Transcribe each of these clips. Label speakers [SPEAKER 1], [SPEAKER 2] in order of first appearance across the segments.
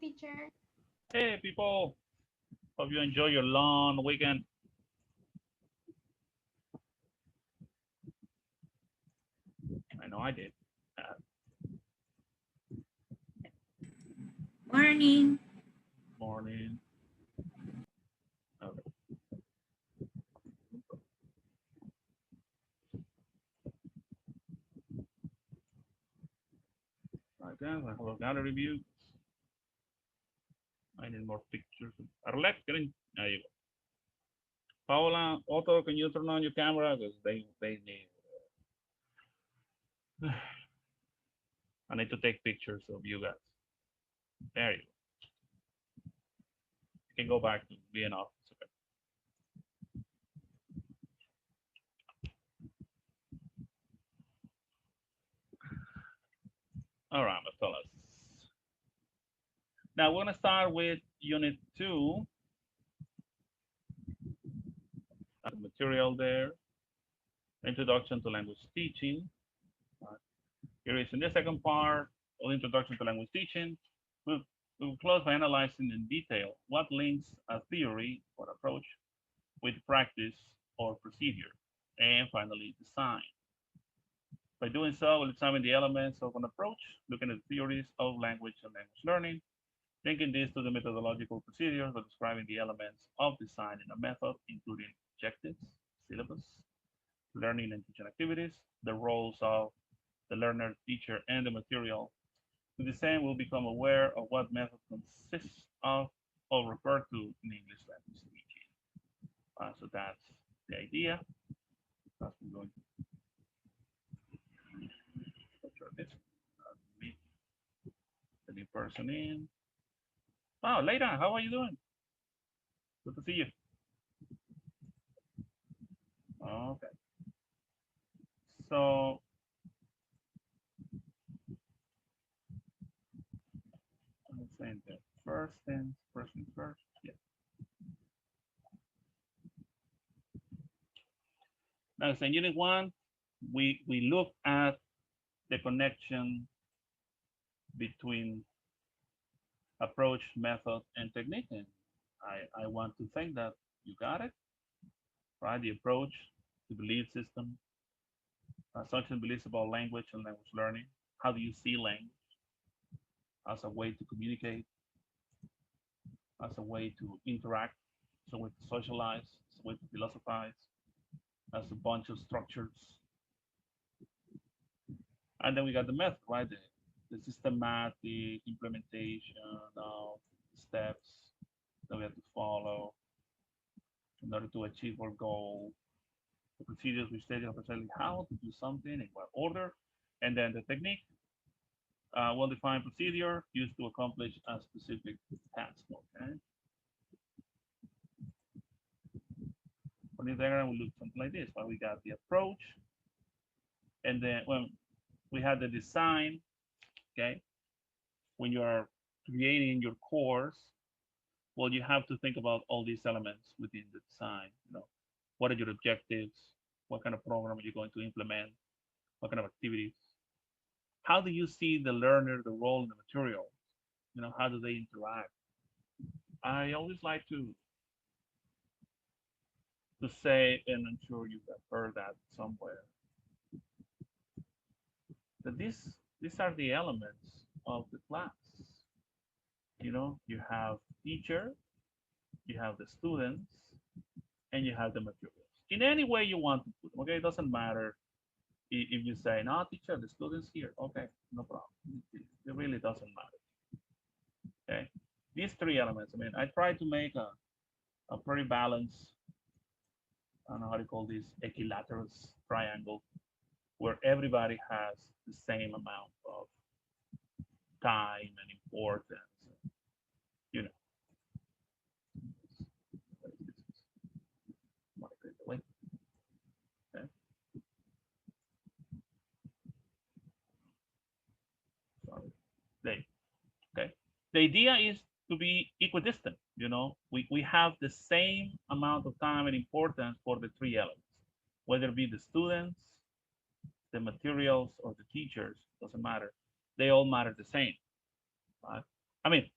[SPEAKER 1] teacher.
[SPEAKER 2] Hey, people. Hope you enjoy your long weekend. I know I did. Uh,
[SPEAKER 1] Morning.
[SPEAKER 2] Morning. Okay. Right then, I have a gallery view. I need more pictures. Arlet, get in. There you go. Paola, Otto, can you turn on your camera? Because they need. I need to take pictures of you guys. There you go. You can go back to being off. It's okay. All right, fellas. Now we're gonna start with Unit 2. Material there. Introduction to language teaching. Uh, Here is in the second part of Introduction to Language Teaching. We'll, we'll close by analyzing in detail what links a theory or approach with practice or procedure, and finally design. By doing so, we'll examine the elements of an approach, looking at theories of language and language learning, linking this to the methodological procedures by describing the elements of design in a method, including objectives, syllabus, learning and teaching activities, the roles of the learner, teacher, and the material. To the same, we'll become aware of what method consists of or referred to in English language teaching. So that's the idea. That's we're going to picture this. Meet the new person in. Oh, Leila, how are you doing? Good to see you. Okay. So I'm saying the first things first. Yeah. Now, in Unit 1, we look at the connection between approach, method, and technique. And I want to think that you got it, right? The approach, the belief system, assumption beliefs about language and language learning. How do you see language as a way to communicate, as a way to interact, as a way to socialize, as a way to philosophize, as a bunch of structures. And then we got the method, right? The systematic implementation of steps that we have to follow in order to achieve our goal, the procedures which tell you precisely how to do something in what order, and then the technique, well-defined procedure used to accomplish a specific task. Okay. For this diagram, we look something like this. Well, we got the approach, and then when we have the design. Okay. When you are creating your course, well, you have to think about all these elements within the design. What are your objectives? What kind of program are you going to implement? What kind of activities? How do you see the learner, the role, and the material? How do they interact? I always like to say, and I'm sure you have heard that somewhere, that these are the elements of the class. You have teacher, you have the students, and you have the materials. In any way you want to put them, okay? It doesn't matter if you say, no, teacher, the students here. Okay, no problem. It really doesn't matter. Okay. These three elements, I mean, I try to make a pretty balanced, I don't know how to call this, equilateral triangle where everybody has the same amount of time and importance. You know, okay. Sorry. They, okay. The idea is to be equidistant. We have the same amount of time and importance for the three elements, whether it be the students, the materials, or the teachers, doesn't matter. They all matter the same, right? I mean,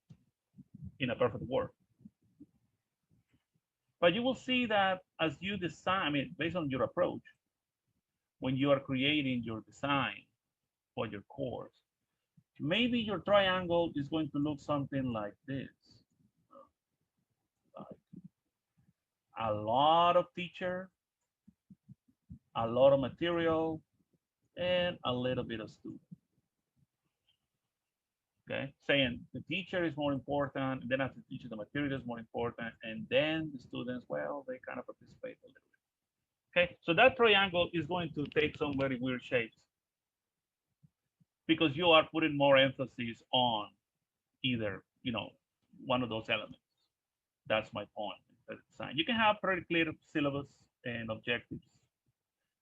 [SPEAKER 2] in a perfect world. But you will see that as you design, I mean, based on your approach, when you are creating your design for your course, maybe your triangle is going to look something like this. Like a lot of teacher, a lot of material, and a little bit of student. Okay, saying the teacher is more important, and then after the teacher, the material is more important, and then the students, well, they kind of participate a little bit. Okay, so that triangle is going to take some very weird shapes because you are putting more emphasis on either, one of those elements. That's my point. You can have pretty clear syllabus and objectives.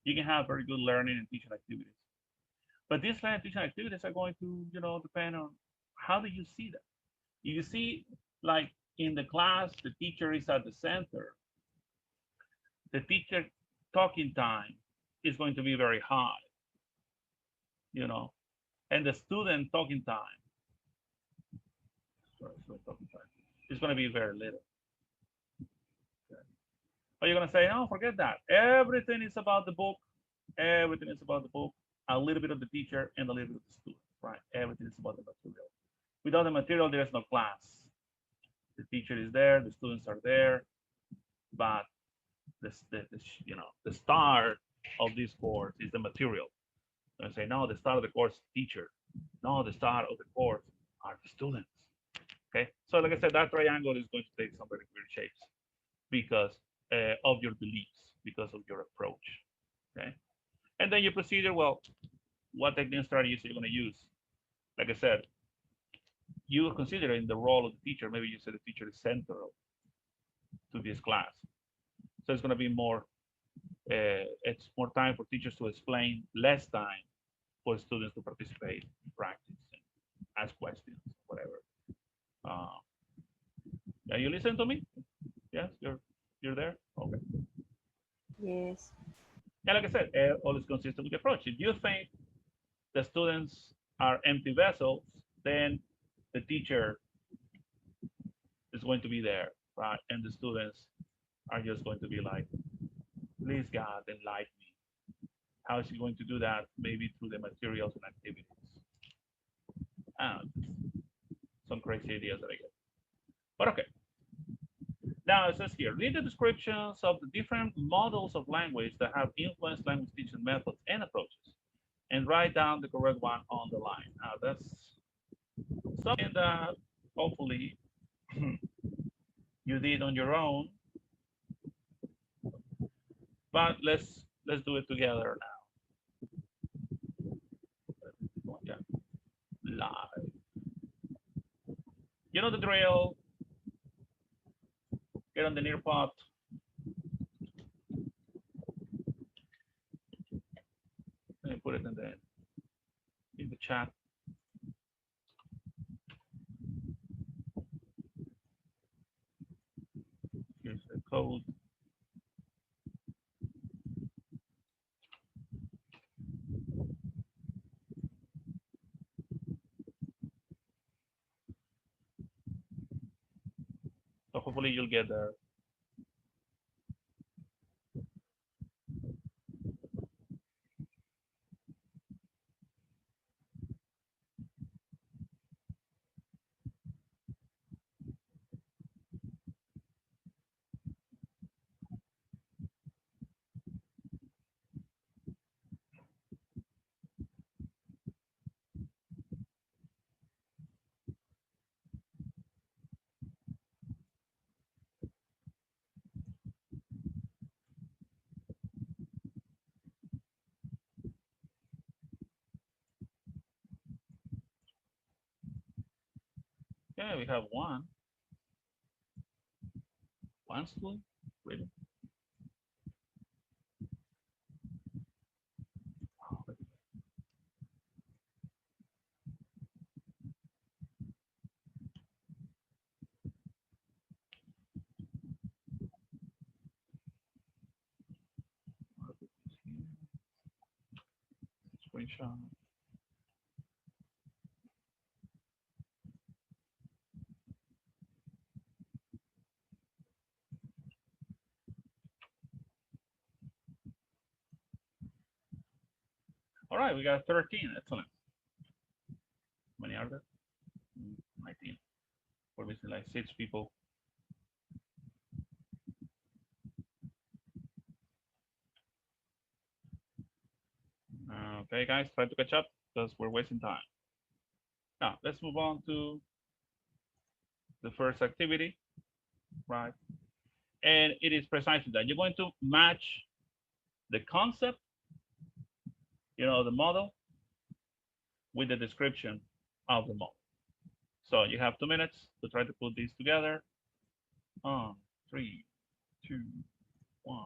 [SPEAKER 2] You can have very good learning and teaching activities. But these learning and teaching activities are going to, depend on how do you see that. If you see, like in the class, the teacher is at the center, the teacher talking time is going to be very high, and the student talking time is going to be very little. Okay. But you're going to say, no, forget that. Everything is about the book. Everything is about the book. A little bit of the teacher and a little bit of the student, right? Everything is about the material. Without the material, there is no class. The teacher is there, the students are there, but the start of this course is the material. So I say, no, the start of the course is teacher. No, the start of the course are the students. Okay, so like I said, that triangle is going to take some very weird shapes because of your beliefs, because of your approach. Okay, and then your procedure. Well, what technique strategies are you going to use? Like I said, you are considering the role of the teacher. Maybe you said the teacher is central to this class, so it's going to be more. It's more time for teachers to explain, less time for students to participate, practice, and ask questions, whatever. Are you listening to me? Yes, you're there. Okay.
[SPEAKER 1] Yes.
[SPEAKER 2] And like I said, always consistent with the approach. If you think the students are empty vessels, then the teacher is going to be there, right? And the students are just going to be like, please God, enlighten me. How is he going to do that? Maybe through the materials and activities. And some crazy ideas that I get. But okay. Now it says here, read the descriptions of the different models of language that have influenced language teaching methods and approaches, and write down the correct one on the line. Now that's something that hopefully you did on your own, but let's do it together now. Yeah, live. You know the drill. Get on the Nearpod. Let me put it in the chat. Here's the code. So hopefully you'll get there. Yeah, we have one school. Really? Screenshot. right, we got 13. Excellent. How many are there? 19. We're missing like 6 people. Okay, guys, try to catch up because we're wasting time. Now, let's move on to the first activity, right? And it is precisely that. You're going to match the concept, the model, with the description of the model. So you have 2 minutes to try to put these together. 3, 2, 1.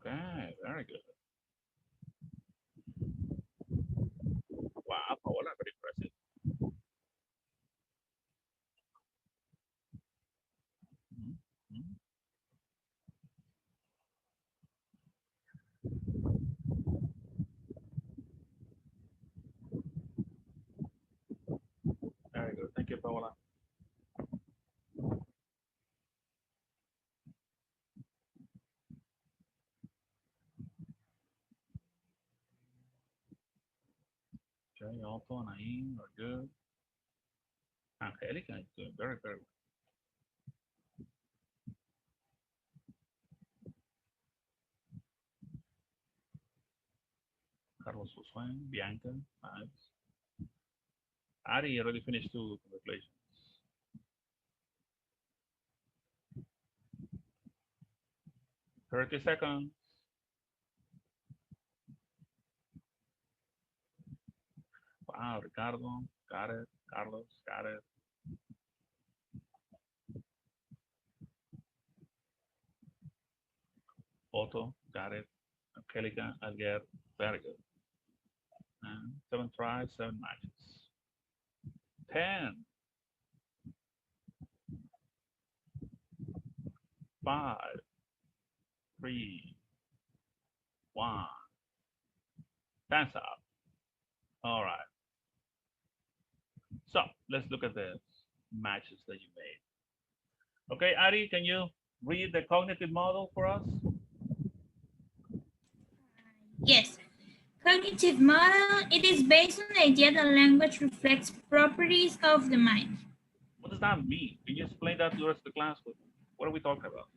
[SPEAKER 2] Okay, very good. Wow, Paola, very impressive. Mhm, mhm. Very good. Thank you, Paola. Okay, Otto, Naim are good. Angelica is doing very, very well. Carlos Josué, Bianca, nice. Ari already finished too. Congratulations. 30 seconds. Wow, Ricardo, got it. Carlos, got it. Otto, got it. Angelica, Alger, very good. And 7 tries, 7 matches. 10, 5, 3, 1. Time's up. All right. So let's look at the matches that you made. Okay, Ari, can you read the cognitive model for us?
[SPEAKER 3] Yes. Cognitive model, it is based on the idea that language reflects properties of the mind.
[SPEAKER 2] What does that mean? Can you explain that to the rest of the class? What are we talking about?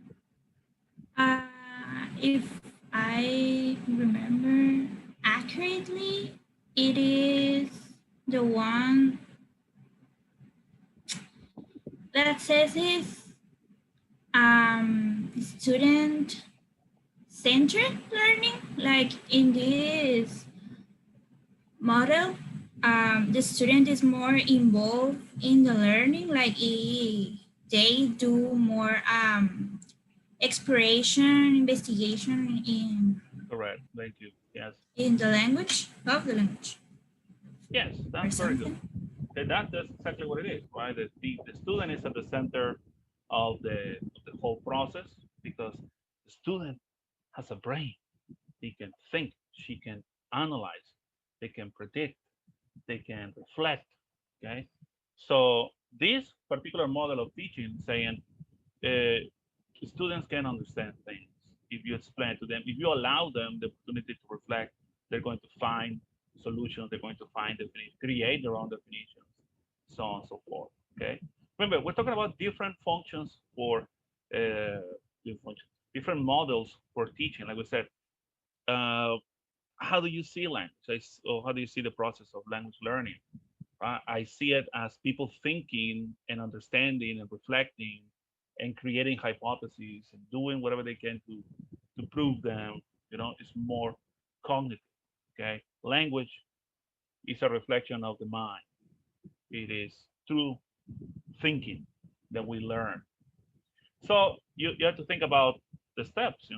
[SPEAKER 3] If I remember accurately, it is the one that says is student centered learning. Like in this model, the student is more involved in the learning, like they do more exploration, investigation
[SPEAKER 2] Correct. Thank you. Yes.
[SPEAKER 3] in the language of the language
[SPEAKER 2] Yes,
[SPEAKER 3] or
[SPEAKER 2] that's very good.
[SPEAKER 3] something.
[SPEAKER 2] That's exactly what it is, right? The student is at the center of the whole process because the student has a brain. He can think, she can analyze, they can predict, they can reflect. Okay, so this particular model of teaching saying uh, students can understand things if you explain to them, if you allow them the opportunity to reflect, they're going to find solutions, they're going to find definitions, create their own definitions, so on and so forth. Okay, remember we're talking about different functions for different models for teaching. Like we said, uh, how do you see language, or how do you see the process of language learning? I see it as people thinking and understanding and reflecting and creating hypotheses and doing whatever they can to prove them. It's more cognitive. Okay, language is a reflection of the mind. It is through thinking that we learn. So you have to think about the steps.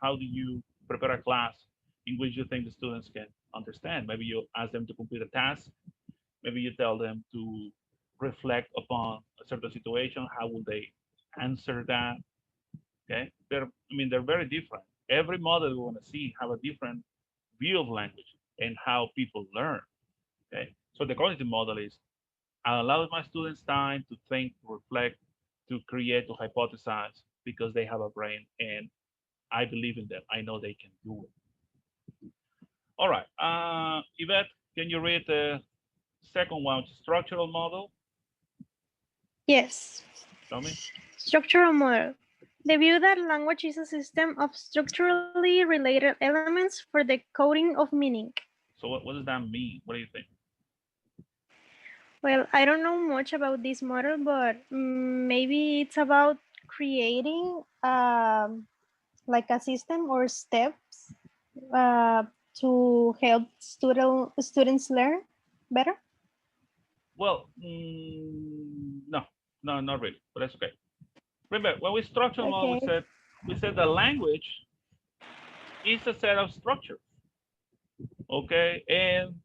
[SPEAKER 2] How do you prepare a class in which you think the students can understand. Maybe you ask them to complete a task. Maybe you tell them to reflect upon a certain situation. How will they answer that? Okay, they're very different. Every model we want to see have a different view of language and how people learn. Okay, so the cognitive model is I allow my students time to think, to reflect, to create, to hypothesize because they have a brain and I believe in them. I know they can do it. All right, Yvette, can you read the second one, which is structural model?
[SPEAKER 4] Yes.
[SPEAKER 2] Tell me.
[SPEAKER 4] Structural model. The view that language is a system of structurally related elements for the coding of meaning.
[SPEAKER 2] So what does that mean? What do you think?
[SPEAKER 4] Well, I don't know much about this model, but maybe it's about creating like a system or steps uh, to help students learn better.
[SPEAKER 2] Well, no, not really, but that's okay. Remember, when we structural model,
[SPEAKER 4] Okay.
[SPEAKER 2] we said the language is a set of structures, okay? And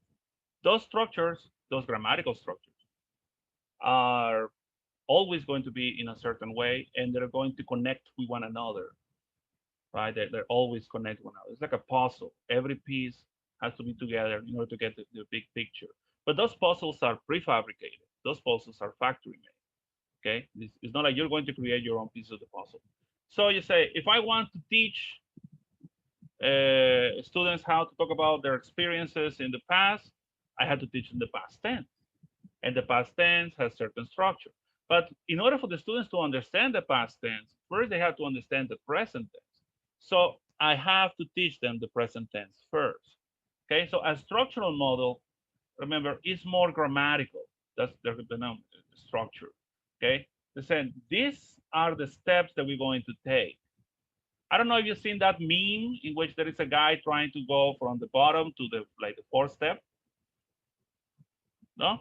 [SPEAKER 2] those structures, those grammatical structures, are always going to be in a certain way, and they're going to connect with one another, right? They're always connected with one another. It's like a puzzle. Every piece has to be together in order to get the big picture. But those puzzles are prefabricated. Those puzzles are factory made. Okay, it's not like you're going to create your own piece of the puzzle. So you say, if I want to teach students how to talk about their experiences in the past, I had to teach them the past tense. And the past tense has certain structure. But in order for the students to understand the past tense, first they have to understand the present tense. So I have to teach them the present tense first. Okay, so a structural model, remember, is more grammatical. That's the structure. Okay, they said these are the steps that we're going to take. I don't know if you've seen that meme in which there is a guy trying to go from the bottom to the fourth step. No,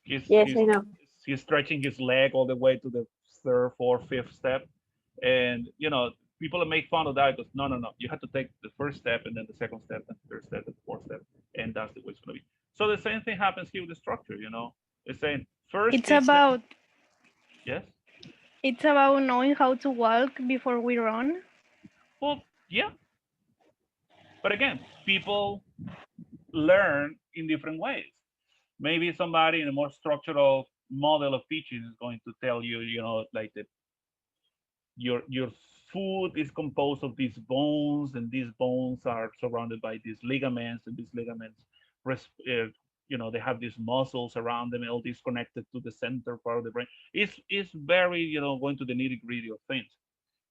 [SPEAKER 2] he's
[SPEAKER 1] Yes,
[SPEAKER 2] he's
[SPEAKER 1] I know.
[SPEAKER 2] he's stretching his leg all the way to the third, fourth, fifth step, and people make fun of that because no, you have to take the first step and then the second step and the third step and the fourth step, and that's the way it's going to be. So the same thing happens here with the structure. It's saying first.
[SPEAKER 4] It's about
[SPEAKER 2] Yes.
[SPEAKER 4] It's about knowing how to walk before we run.
[SPEAKER 2] Well, yeah. But again, people learn in different ways. Maybe somebody in a more structural model of teaching is going to tell you, like your food is composed of these bones, and these bones are surrounded by these ligaments, and these ligaments, they have these muscles around them, and all these connected to the center part of the brain. It's very, going to the nitty gritty of things.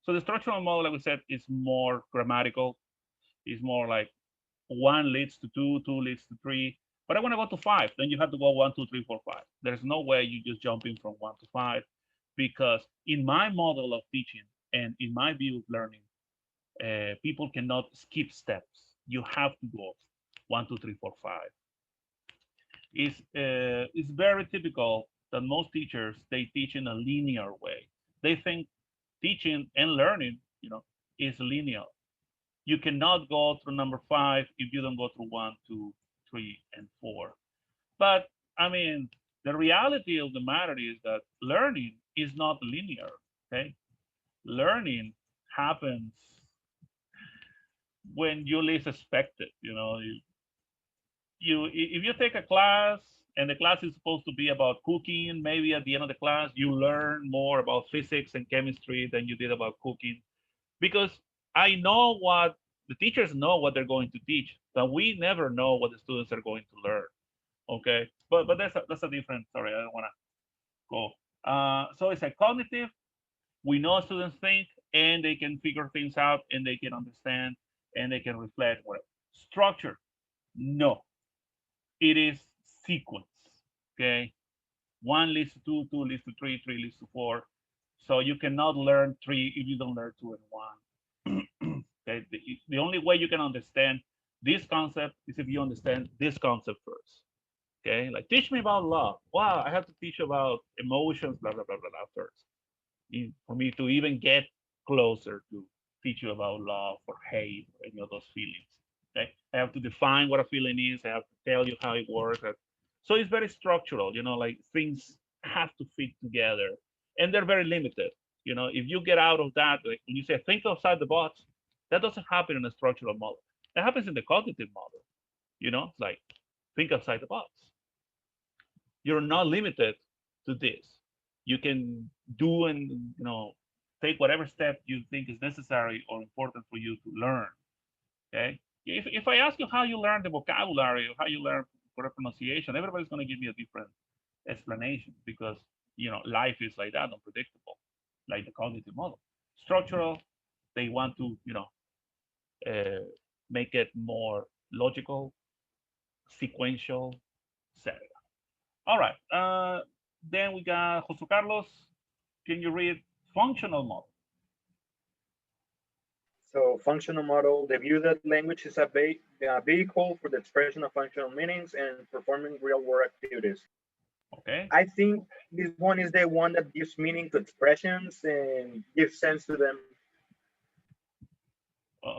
[SPEAKER 2] So the structural model, like we said, is more grammatical. It's more like one leads to two, two leads to three. But I want to go to five. Then you have to go 1, 2, 3, 4, 5. There's no way you just jump in from 1 to 5, because in my model of teaching and in my view of learning, people cannot skip steps. You have to go 1, 2, 3, 4, 5. It's very typical that most teachers, they teach in a linear way. They think teaching and learning, is linear. You cannot go through number 5 if you don't go through 1, 2, 3, and 4. But I mean, the reality of the matter is that learning is not linear. Okay, learning happens when you least expect it. If you take a class and the class is supposed to be about cooking, maybe at the end of the class you learn more about physics and chemistry than you did about cooking, because I know what the teachers know what they're going to teach, but we never know what the students are going to learn. Okay, but that's a different story. I don't want to go. So it's a cognitive. We know students think and they can figure things out and they can understand and they can reflect. Whatever. Structure, no, it is sequence. Okay, 1 leads to 2, 2 leads to 3, 3 leads to 4. So you cannot learn 3 if you don't learn 2 and 1. Okay, the only way you can understand this concept is if you understand this concept first. Okay, like teach me about love. Wow, I have to teach about emotions, blah blah blah blah, blah first, for me to even get closer to teach you about love or hate or any of those feelings. Okay, I have to define what a feeling is. I have to tell you how it works. So it's very structural. Like things have to fit together, and they're very limited. If you get out of that, like when you say think outside the box, that doesn't happen in a structural model. That happens in the cognitive model. It's like think outside the box. You're not limited to this. You can do and take whatever step you think is necessary or important for you to learn. Okay. If I ask you how you learn the vocabulary or how you learn correct pronunciation, everybody's going to give me a different explanation because life is like that, unpredictable, like the cognitive model. Structural, they want to uh, make it more logical, sequential, etc. All right. Then we got Jose Carlos. Can you read functional model?
[SPEAKER 5] So functional model, they view that language is a vehicle for the expression of functional meanings and performing real world activities.
[SPEAKER 2] Okay.
[SPEAKER 5] I think this one is the one that gives meaning to expressions and gives sense to them.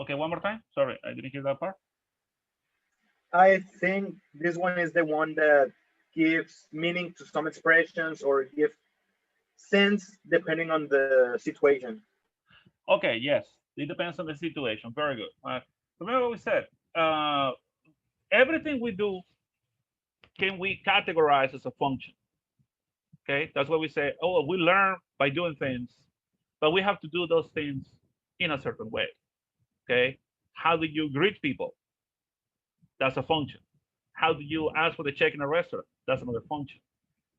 [SPEAKER 2] Okay, one more time. Sorry, I didn't hear that part.
[SPEAKER 5] I think this one is the one that gives meaning to some expressions or give sense depending on the situation.
[SPEAKER 2] Okay, yes, it depends on the situation. Very good. Remember what we said. Everything we do can we categorize as a function. Okay, that's why we say, oh, we learn by doing things, but we have to do those things in a certain way. Okay, how do you greet people? That's a function. How do you ask for the check in a restaurant? That's another function.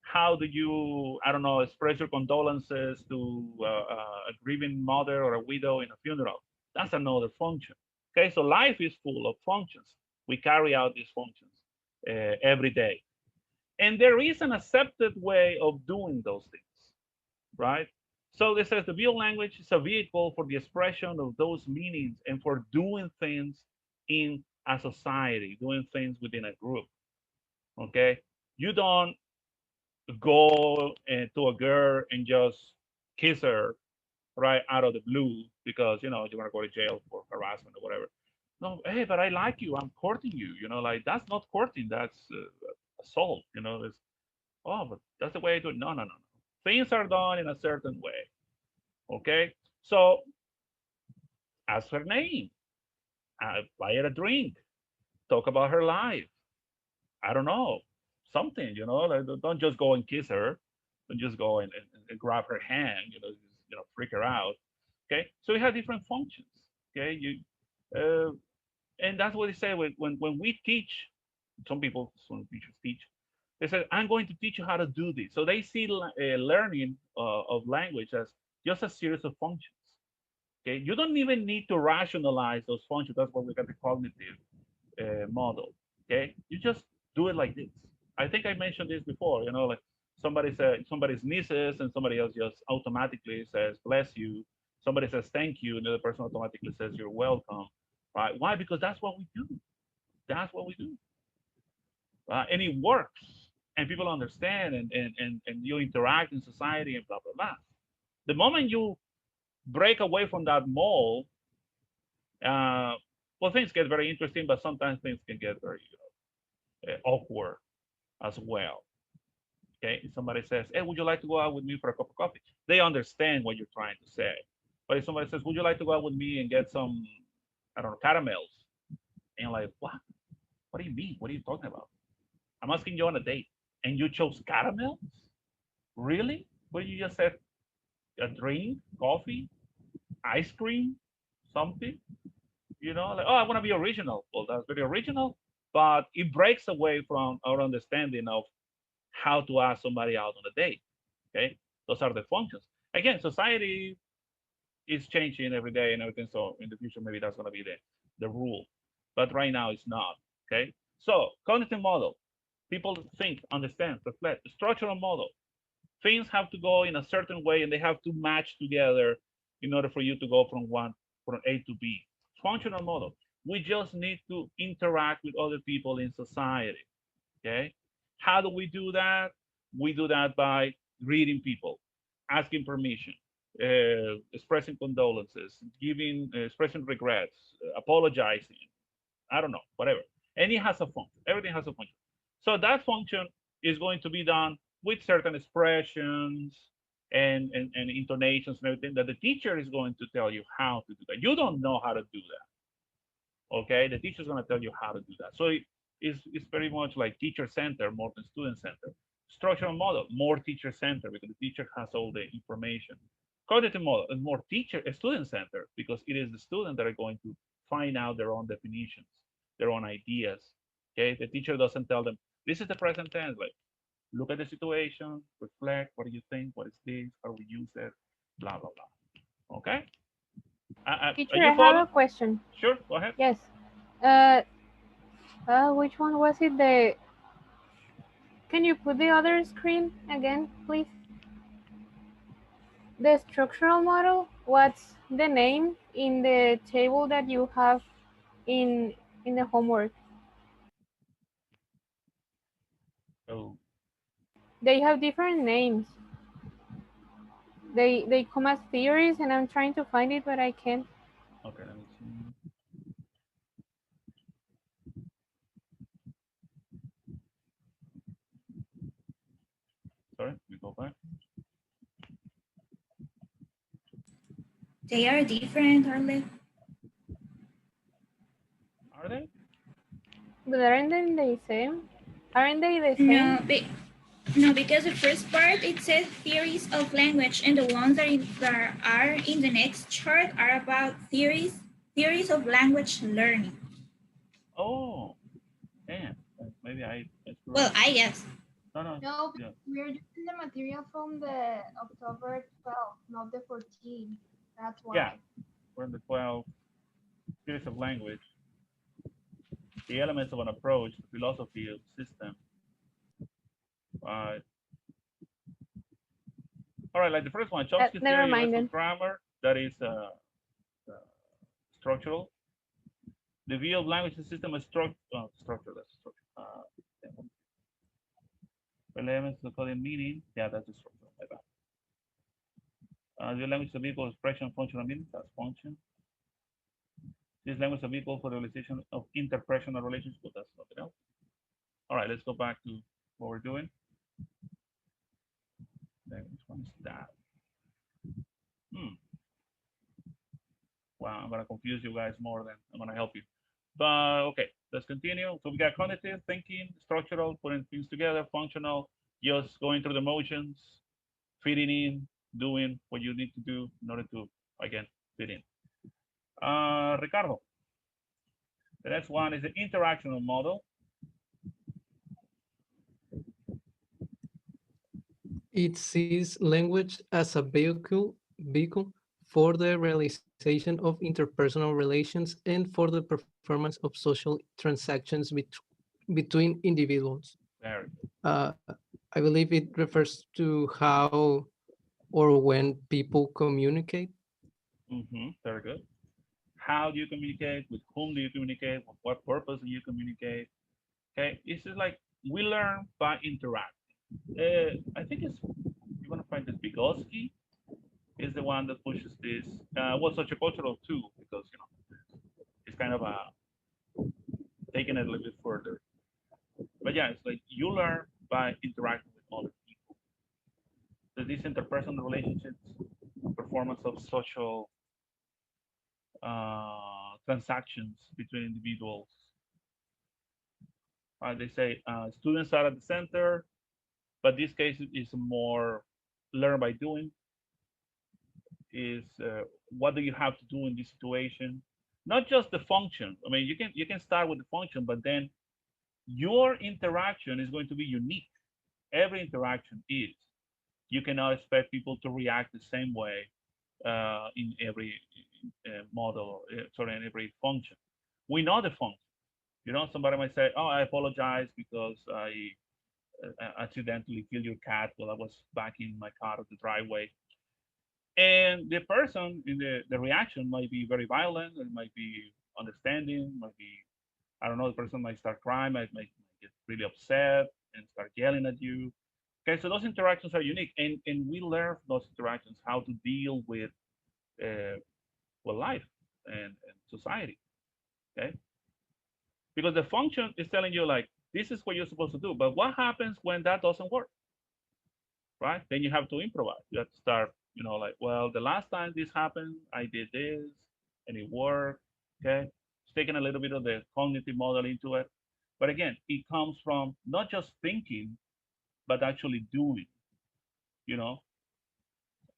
[SPEAKER 2] How do you, I don't know, express your condolences to a grieving mother or a widow in a funeral? That's another function. Okay, so life is full of functions. We carry out these functions every day. And there is an accepted way of doing those things, right? So this says the visual language is a vehicle for the expression of those meanings and for doing things in a society, doing things within a group. Okay, you don't go to a girl and just kiss her right out of the blue because you want to go to jail for harassment or whatever. No, hey, but I like you. I'm courting you. Like that's not courting. That's assault. It's, oh, but that's the way I do it. No, no, no, no. Things are done in a certain way. Okay, so ask her name, buy her a drink, talk about her life. I don't know, something. Like, don't just go and kiss her. Don't just go and grab her hand. Freak her out. Okay, so we have different functions. Okay, and that's what they say when we teach. Some teachers teach. They say, I'm going to teach you how to do this. So they see learning of language as just a series of functions. Okay, you don't even need to rationalize those functions. That's why we got the cognitive model. Okay, you just do it like this. I think I mentioned this before. Like somebody sneezes and somebody else just automatically says bless you. Somebody says thank you, and the other person automatically says you're welcome. Right? Why? Because that's what we do. That's what we do. And it works, and people understand, and you interact in society and blah blah blah. The moment you break away from that mold, well, things get very interesting, but sometimes things can get very awkward as well. Okay, if somebody says, "Hey, would you like to go out with me for a cup of coffee?" They understand what you're trying to say. But if somebody says, "Would you like to go out with me and get some, I don't know, caramels?" And you're like, "What? What do you mean? What are you talking about? I'm asking you on a date, and you chose caramels? Really? But you just said a drink, coffee, ice cream, something." Like, oh, I want to be original. Well, that's very original, but it breaks away from our understanding of how to ask somebody out on a date. Okay, those are the functions. Again, society is changing every day and everything. So in the future, maybe that's going to be the rule, but right now it's not. Okay, so cognitive model, people think, understand, reflect. The structural model, things have to go in a certain way and they have to match together in order for you to go from A to B. Functional model, we just need to interact with other people in society. Okay, how do we do that? We do that by greeting people, asking permission, expressing condolences, expressing regrets, apologizing, I don't know, whatever. And it has a function. Everything has a function. So that function is going to be done with certain expressions and intonations and everything that the teacher is going to tell you how to do that. You don't know how to do that. Okay, the teacher is going to tell you how to do that. So it's very much like teacher center more than student center. Structural model, more teacher center because the teacher has all the information. Cognitive model is more teacher student center because it is the student that are going to find out their own definitions, their own ideas. Okay, the teacher doesn't tell them this is the present tense. Like, look at the situation, reflect. What do you think? What is this? How do we use it? Blah blah blah. Okay.
[SPEAKER 6] Teacher,
[SPEAKER 2] Are
[SPEAKER 6] I
[SPEAKER 2] you
[SPEAKER 6] have
[SPEAKER 2] following?
[SPEAKER 6] a question.
[SPEAKER 2] Sure. Go ahead.
[SPEAKER 6] Yes. Which one was it? Can you put the other screen again, please? The structural model. What's the name in the table that you have in the homework?
[SPEAKER 2] Oh,
[SPEAKER 6] They have different names. They come as theories, and I'm trying to find it, but I can't.
[SPEAKER 2] okay. Let me see. Sorry, we go back.
[SPEAKER 3] They are different, are they?
[SPEAKER 2] Are they?
[SPEAKER 6] But aren't they the same? Aren't they the same?
[SPEAKER 3] No, no, because the first part, it says theories of language, and the ones that are in the next chart are about theories of language learning.
[SPEAKER 2] Oh, damn. Maybe I screwed
[SPEAKER 3] Well,
[SPEAKER 2] up.
[SPEAKER 3] I guess.
[SPEAKER 2] No.
[SPEAKER 7] No,
[SPEAKER 2] Yeah.
[SPEAKER 7] we're using the material from the October 12, not the 14. That's why.
[SPEAKER 2] Yeah. We're in the 12 theories of language. The elements of an approach, the philosophy of system. All right, like the first one, Chomsky's
[SPEAKER 6] Never
[SPEAKER 2] theory of
[SPEAKER 6] mind
[SPEAKER 2] lexical
[SPEAKER 6] then.
[SPEAKER 2] grammar, that is structural. The view of language system is structural. Elements of coding meaning, yeah, that's the structural. My bad. The language of equal expression, functional meaning, that's function. This language of equal for the realization of interpersonal relationships, but that's nothing else. All right, let's go back to what we're doing. Which one is that? Wow, I'm gonna confuse you guys more than I'm gonna help you. But okay, let's continue. So we got cognitive, thinking, structural, putting things together, functional, just going through the motions, fitting in, doing what you need to do in order to, again, fit in. Ricardo, the next one is the interactional model.
[SPEAKER 8] It sees language as a vehicle for the realization of interpersonal relations and for the performance of social transactions between individuals.
[SPEAKER 2] Very good.
[SPEAKER 8] I believe it refers to how or when people communicate.
[SPEAKER 2] Very good. How do you communicate? With whom do you communicate? For what purpose do you communicate? Okay, it's just like we learn by interacting. I think you're gonna find that Vygotsky is the one that pushes this. Well, sociocultural too, because it's kind of taking it a little bit further. But yeah, it's like you learn by interacting with other people. So these interpersonal relationships, performance of social transactions between individuals. They say students are at the center, but this case is more learn by doing. Is what do you have to do in this situation? Not just the function. I mean, you can start with the function, but then your interaction is going to be unique. Every interaction is. You cannot expect people to react the same way in every model, sorry, in every function. We know the function. Somebody might say, "Oh, I apologize because I accidentally killed your cat while I was backing my car up the driveway." And the person in the reaction might be very violent, it might be understanding, might be, I don't know, the person might start crying, might get really upset and start yelling at you. Okay, so those interactions are unique, and we learn from those interactions how to deal with life and society. Okay, because the function is telling you like, this is what you're supposed to do. But what happens when that doesn't work, right? Then you have to improvise. You have to start, like, well, the last time this happened, I did this and it worked. Okay. It's taking a little bit of the cognitive model into it. But again, it comes from not just thinking, but actually doing, you know,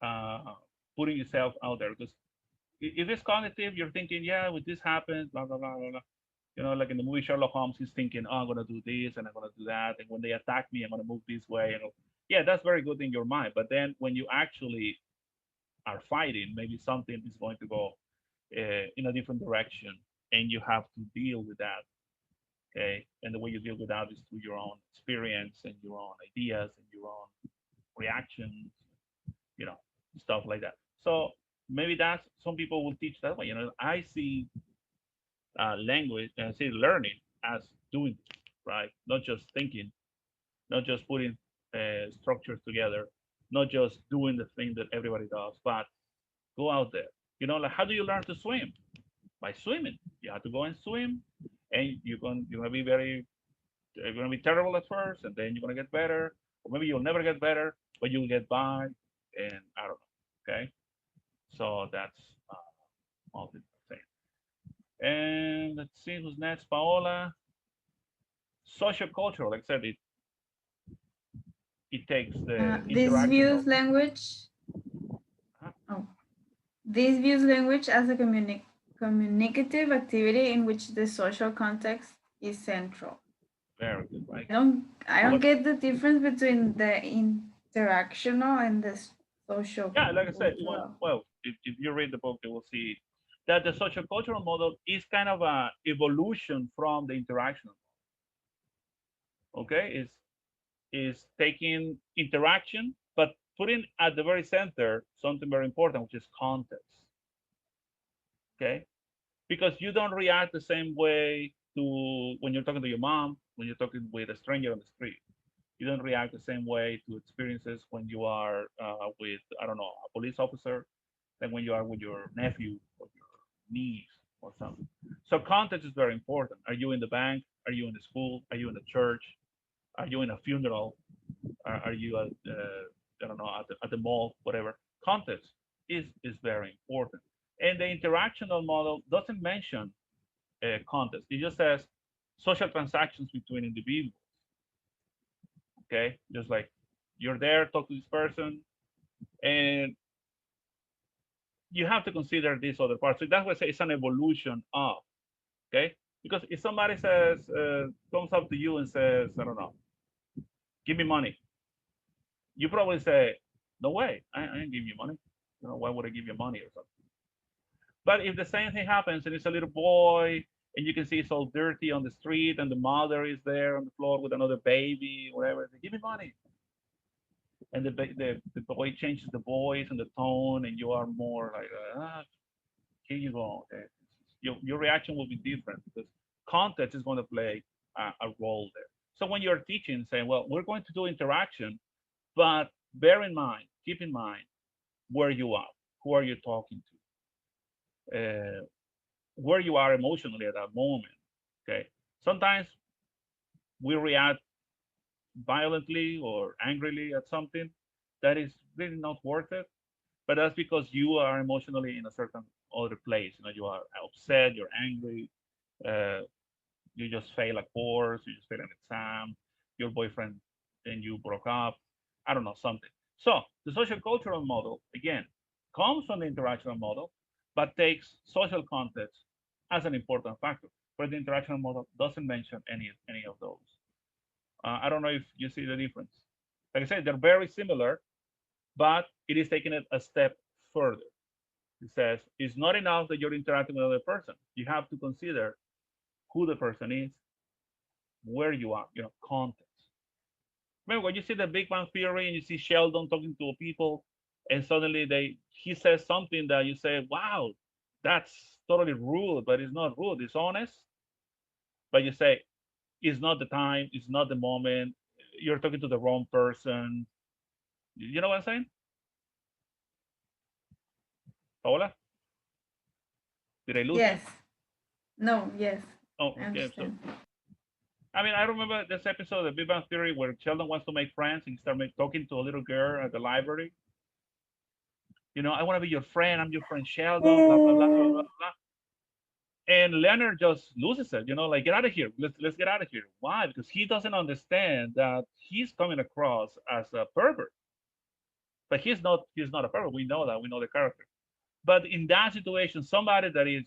[SPEAKER 2] uh, putting yourself out there. Because if it's cognitive, you're thinking, yeah, with this happens, blah, blah, blah, blah, blah. Like in the movie Sherlock Holmes, he's thinking, oh, I'm going to do this and I'm going to do that. And when they attack me, I'm going to move this way. Yeah, that's very good in your mind. But then when you actually are fighting, maybe something is going to go in a different direction and you have to deal with that. Okay. And the way you deal with that is through your own experience and your own ideas and your own reactions, stuff like that. So maybe that's some people will teach that way. I see language and see learning as doing, right? Not just thinking, not just putting structures together, not just doing the thing that everybody does, but go out there. Like how do you learn to swim? By swimming. You have to go and swim, and you're gonna be you're gonna be terrible at first, and then you're gonna get better, or maybe you'll never get better, but you'll get by, and I don't know. Okay, so that's all the thing. And let's see who's next. Paola. Sociocultural, like I said, it takes the
[SPEAKER 9] This
[SPEAKER 2] interaction
[SPEAKER 9] views
[SPEAKER 2] of
[SPEAKER 9] language.
[SPEAKER 2] Huh?
[SPEAKER 9] Oh, this views language as a communicative activity in which the social context is central.
[SPEAKER 2] very good, right?
[SPEAKER 9] I don't
[SPEAKER 2] What-
[SPEAKER 9] get the difference between the interactional and the social.
[SPEAKER 2] Yeah, like I said,
[SPEAKER 9] cultural.
[SPEAKER 2] well, if you read the book, you will see that the sociocultural model is kind of a evolution from the interactional. Okay, is taking interaction, but putting at the very center something very important, which is context. Okay, because you don't react the same way to when you're talking to your mom, when you're talking with a stranger on the street. You don't react the same way to experiences when you are with, I don't know, a police officer than when you are with your nephew or your niece or something. So context is very important. Are you in the bank? Are you in the school? Are you in the church? Are you in a funeral? Are you at, I don't know, at the mall, whatever? Context is very important. And the interactional model doesn't mention context. It just says social transactions between individuals. Okay, just like you're there, talk to this person, and you have to consider this other part. So that's why I say it's an evolution of. Okay, because if somebody says comes up to you and says, I don't know, give me money, you probably say, no way, I ain't give you money. Why would I give you money or something? But if the same thing happens and it's a little boy and you can see it's all dirty on the street and the mother is there on the floor with another baby, whatever, they give me money. And the boy changes the voice and the tone, and you are more like, here you go. Okay. Your reaction will be different because context is going to play a role there. So when you're teaching, saying, well, we're going to do interaction, but bear in mind, keep in mind where you are, who are you talking to, where you are emotionally at that moment. Okay. Sometimes we react violently or angrily at something that is really not worth it. But that's because you are emotionally in a certain other place. You are upset, you're angry, you just fail a course, you just fail an exam, your boyfriend and you broke up, I don't know, something. So the social cultural model, again, comes from the interactional model, but takes social context as an important factor. But the interactional model doesn't mention any of those. I don't know if you see the difference. Like I said, they're very similar, but it is taking it a step further. It says it's not enough that you're interacting with another person. You have to consider who the person is, where you are, context. Remember when you see the Big Bang Theory and you see Sheldon talking to people, and suddenly he says something that you say, wow, that's totally rude, but it's not rude, it's honest. But you say, it's not the time, it's not the moment, you're talking to the wrong person. You know what I'm saying? Paola? Did I lose you?
[SPEAKER 9] Yes. No, yes.
[SPEAKER 2] Oh,
[SPEAKER 9] I
[SPEAKER 2] okay. So,
[SPEAKER 9] understand.
[SPEAKER 2] I mean, I remember this episode of Big Bang Theory where Sheldon wants to make friends and he starts talking to a little girl at the library. You know, I want to be your friend. I'm your friend Sheldon. Blah blah blah blah blah blah. And Leonard just loses it. You know, like get out of here. Let's get out of here. Why? Because he doesn't understand that he's coming across as a pervert. But he's not a pervert. We know that. We know the character. But in that situation, somebody that is,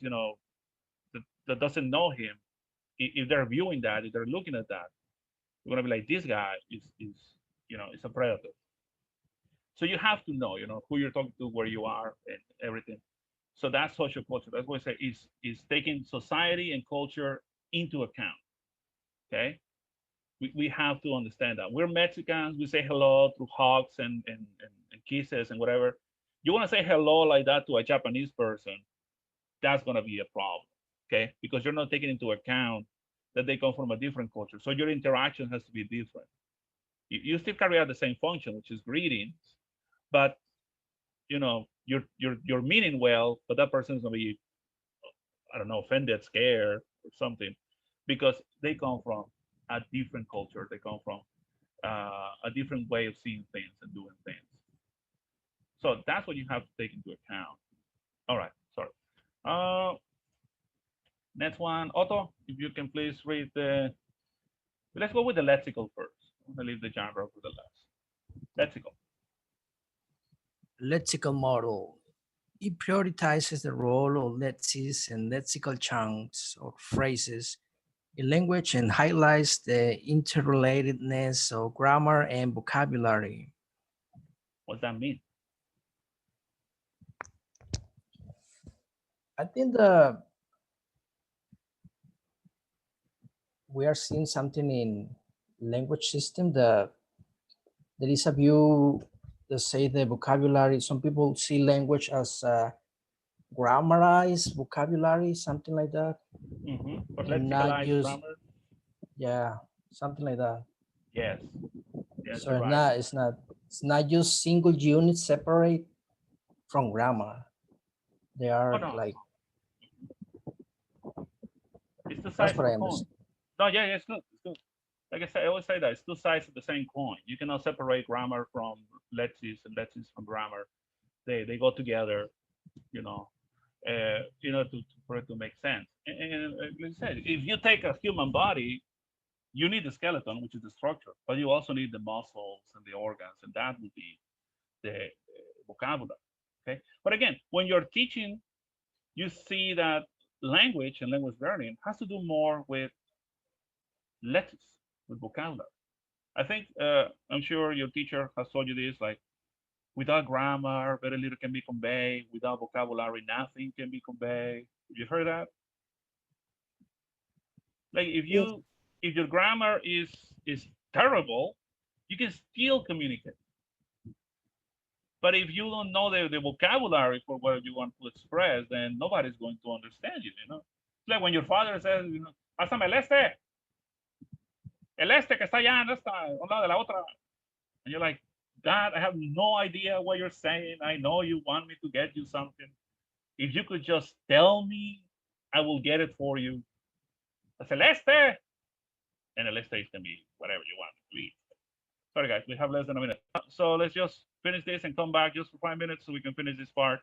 [SPEAKER 2] that doesn't know him, if they're viewing that, if they're looking at that, you're gonna be like, this guy is a predator. So you have to know, who you're talking to, where you are, and everything. So that's social culture. That's what I say is taking society and culture into account. Okay, we have to understand that we're Mexicans. We say hello through hugs and kisses and whatever. You want to say hello like that to a Japanese person, that's going to be a problem. Okay, because you're not taking into account that they come from a different culture. So your interaction has to be different. You still carry out the same function, which is greetings, but you're meaning well, but that person is going to be, I don't know, offended, scared, or something, because they come from a different culture. They come from a different way of seeing things and doing things. So that's what you have to take into account. All right, sorry. Next one, Otto, if you can please read the. Let's go with the lexical first. I'm gonna leave the genre for the last. Lexical.
[SPEAKER 10] Lexical model. It prioritizes the role of lexis and lexical chunks or phrases in language and highlights the interrelatedness of grammar and vocabulary.
[SPEAKER 2] What's that mean?
[SPEAKER 10] I think we are seeing something in language system that there is a view that say the vocabulary. Some people see language as grammarized vocabulary, something like that.
[SPEAKER 2] But
[SPEAKER 10] And not
[SPEAKER 2] lexicalized
[SPEAKER 10] use,
[SPEAKER 2] grammar.
[SPEAKER 10] yeah, something like that.
[SPEAKER 2] Yes. Yes,
[SPEAKER 10] So
[SPEAKER 2] you're right.
[SPEAKER 10] it's not just single units separate from grammar. They
[SPEAKER 2] Oh
[SPEAKER 10] are
[SPEAKER 2] no,
[SPEAKER 10] like,
[SPEAKER 2] it's the
[SPEAKER 10] that's
[SPEAKER 2] size
[SPEAKER 10] what
[SPEAKER 2] of a
[SPEAKER 10] I
[SPEAKER 2] coin.
[SPEAKER 10] understand.
[SPEAKER 2] No, yeah, it's good. It's good. Like I said, I always say that it's two sides of the same coin. You cannot separate grammar from lexis and lexis from grammar. They go together, you know, for it to make sense. And like I said, if you take a human body, you need the skeleton, which is the structure, but you also need the muscles and the organs, and that would be the vocabulary. Okay, but again, when you're teaching, you see that language and language learning has to do more with letters, with vocabulary. I think I'm sure your teacher has told you this. Like without grammar, very little can be conveyed. Without vocabulary, nothing can be conveyed. You heard that? Like if your grammar is terrible, you can still communicate. But if you don't know the vocabulary for what you want to express, then nobody's going to understand you. It's like when your father says, pásame el este que está allá en esta, a un lado de la otra, and you're like, Dad, I have no idea what you're saying. I know you want me to get you something. If you could just tell me, I will get it for you. Celeste, and el este can be whatever you want to eat. Sorry, guys, we have less than a minute. So let's just finish this and come back just for 5 minutes so we can finish this part.